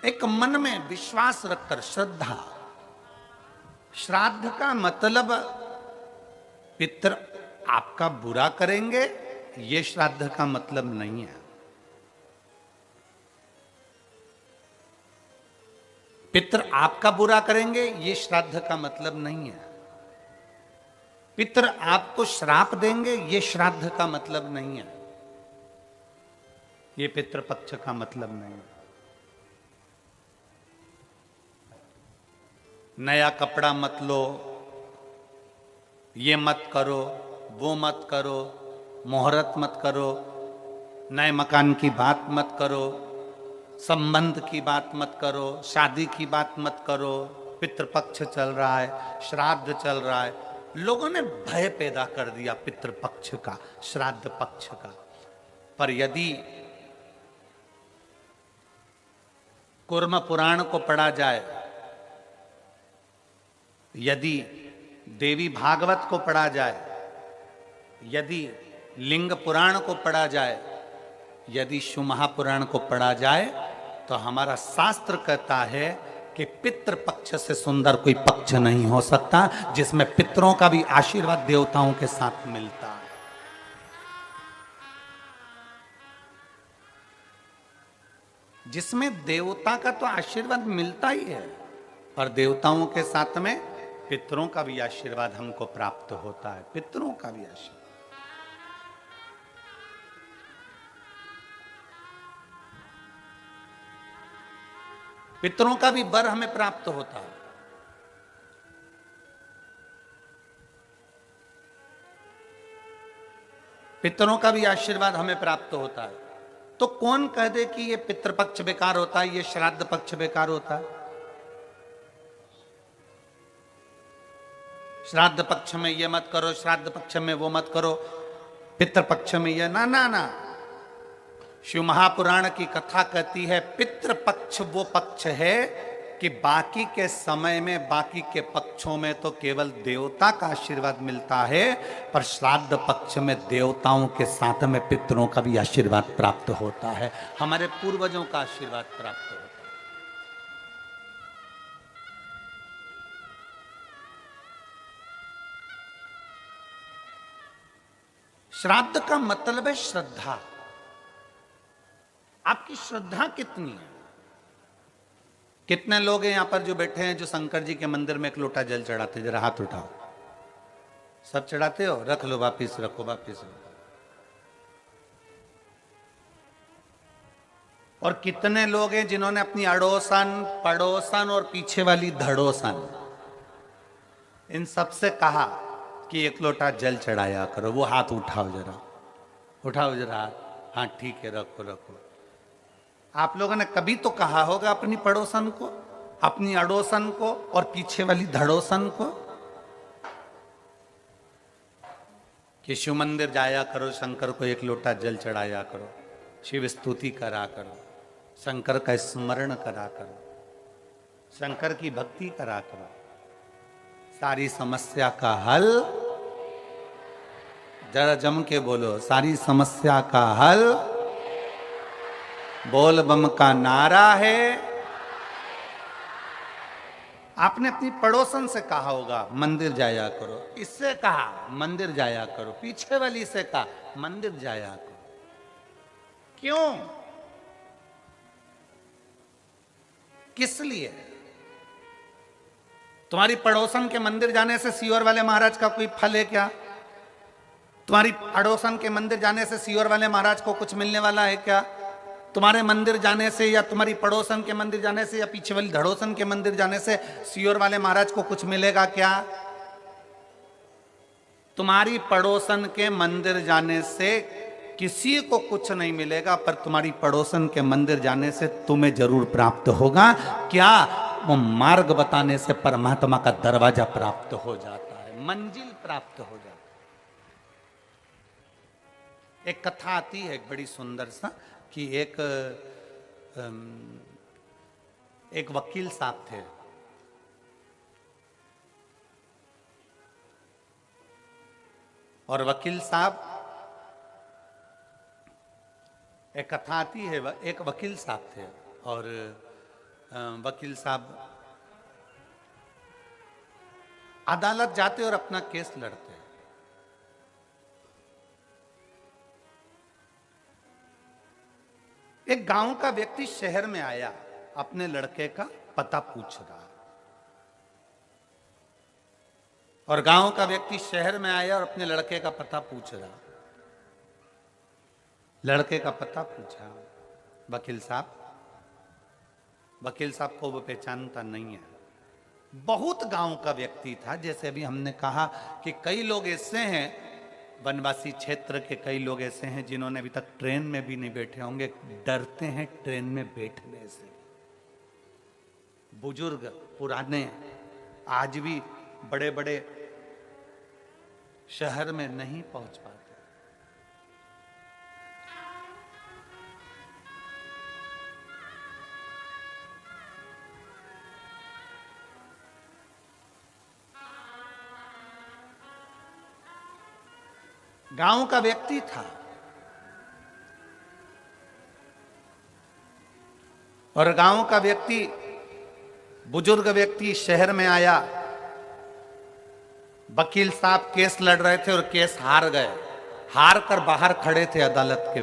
एक मन में विश्वास रखकर श्रद्धा। श्राद्ध का मतलब पितर आपका बुरा करेंगे, ये श्राद्ध का मतलब नहीं है। पितर आपका बुरा करेंगे, ये श्राद्ध का मतलब नहीं है। पितर आपको श्राप देंगे, ये श्राद्ध का मतलब नहीं है। ये पितृपक्ष का मतलब नहीं है। नया कपड़ा मत लो, ये मत करो, वो मत करो, मुहूर्त मत करो, नए मकान की बात मत करो, संबंध की बात मत करो, शादी की बात मत करो। पितृपक्ष चल रहा है, श्राद्ध चल रहा है। लोगों ने भय पैदा कर दिया पितृपक्ष का, श्राद्ध पक्ष का। पर यदि कूर्म पुराण को पढ़ा जाए, यदि देवी भागवत को पढ़ा जाए, यदि लिंग पुराण को पढ़ा जाए, यदि शिव महापुराण को पढ़ा जाए, तो हमारा शास्त्र कहता है कि पितृ पक्ष से सुंदर कोई पक्ष नहीं हो सकता, जिसमें पितरों का भी आशीर्वाद देवताओं के साथ मिलता है। जिसमें देवता का तो आशीर्वाद मिलता ही है, पर देवताओं के साथ में पितरों का भी आशीर्वाद हमको प्राप्त होता है। पितरों का भी आशीर्वाद, पितरों का भी वर हमें प्राप्त होता है। पितरों का भी आशीर्वाद हमें प्राप्त होता है। तो कौन कह दे कि ये पितृपक्ष बेकार होता है, ये श्राद्ध पक्ष बेकार होता है? श्राद्ध पक्ष में ये मत करो, श्राद्ध पक्ष में वो मत करो, पितृपक्ष में ये ना ना ना। शिव महापुराण की कथा कहती है पितृपक्ष वो पक्ष है कि बाकी के समय में, बाकी के पक्षों में तो केवल देवता का आशीर्वाद मिलता है, पर श्राद्ध पक्ष में देवताओं के साथ में पितरों का भी आशीर्वाद प्राप्त होता है, हमारे पूर्वजों का आशीर्वाद प्राप्त होता है। श्राद्ध का मतलब है श्रद्धा। आपकी श्रद्धा कितनी है? कितने लोग हैं यहां पर जो बैठे हैं जो शंकर जी के मंदिर में एक लोटा जल चढ़ाते? जरा हाथ उठाओ। सब चढ़ाते हो? रख लो, वापिस रखो, वापिस रखो। और कितने लोग हैं जिन्होंने अपनी अड़ोसन, पड़ोसन और पीछे वाली धड़ोसन, इन सबसे कहा कि एक लोटा जल चढ़ाया करो? वो हाथ उठाओ जरा, उठाओ जरा हाथ। हाँ ठीक है, रखो रखो। आप लोगों ने कभी तो कहा होगा अपनी पड़ोसन को, अपनी अड़ोसन को और पीछे वाली धड़ोसन को कि शिव मंदिर जाया करो, शंकर को एक लोटा जल चढ़ाया करो, शिव स्तुति करा करो, शंकर का स्मरण करा करो, शंकर की भक्ति करा करो, सारी समस्या का हल। जरा जम के बोलो, सारी समस्या का हल बोल बम का नारा है। आपने अपनी पड़ोसन से कहा होगा मंदिर जाया करो, इससे कहा मंदिर जाया करो, पीछे वाली से कहा मंदिर जाया करो। क्यों? किस लिए? तुम्हारी पड़ोसन के मंदिर जाने से सीहोर वाले महाराज का कोई फल है क्या? तुम्हारी पड़ोसन के मंदिर जाने से सीहोर वाले महाराज को कुछ मिलने वाला है क्या? तुम्हारे मंदिर जाने से या तुम्हारी पड़ोसन के मंदिर जाने से या पीछे वाली धड़ोसन के मंदिर जाने से सीहोर वाले महाराज को कुछ मिलेगा क्या? तुम्हारी पड़ोसन के मंदिर जाने से किसी को कुछ नहीं मिलेगा, पर तुम्हारी पड़ोसन के मंदिर जाने से तुम्हें जरूर प्राप्त होगा। क्या? वो मार्ग बताने से परमात्मा का दरवाजा प्राप्त हो जाता है, मंजिल प्राप्त हो जाता है। एक कथा आती है एक बड़ी सुंदर सा कि एक वकील साहब थे। और वकील साहब, एक कथा आती है, एक वकील साहब थे और वकील साहब अदालत जाते और अपना केस लड़ते हैं। एक गांव का व्यक्ति शहर में आया, अपने लड़के का पता पूछ रहा, और गांव का व्यक्ति शहर में आया और अपने लड़के का पता पूछ रहा। लड़के का पता पूछा, वकील साहब को वो पहचानता नहीं है। बहुत गांव का व्यक्ति था, जैसे अभी हमने कहा कि कई लोग ऐसे हैं, वनवासी क्षेत्र के कई लोग ऐसे हैं जिन्होंने अभी तक ट्रेन में भी नहीं बैठे होंगे, डरते हैं ट्रेन में बैठने से। बुजुर्ग पुराने आज भी बड़े बड़े शहर में नहीं पहुंच पाते। गांव का व्यक्ति था और गांव का व्यक्ति, बुजुर्ग व्यक्ति शहर में आया। वकील साहब केस लड़ रहे थे और केस हार गए, हार कर बाहर खड़े थे अदालत के।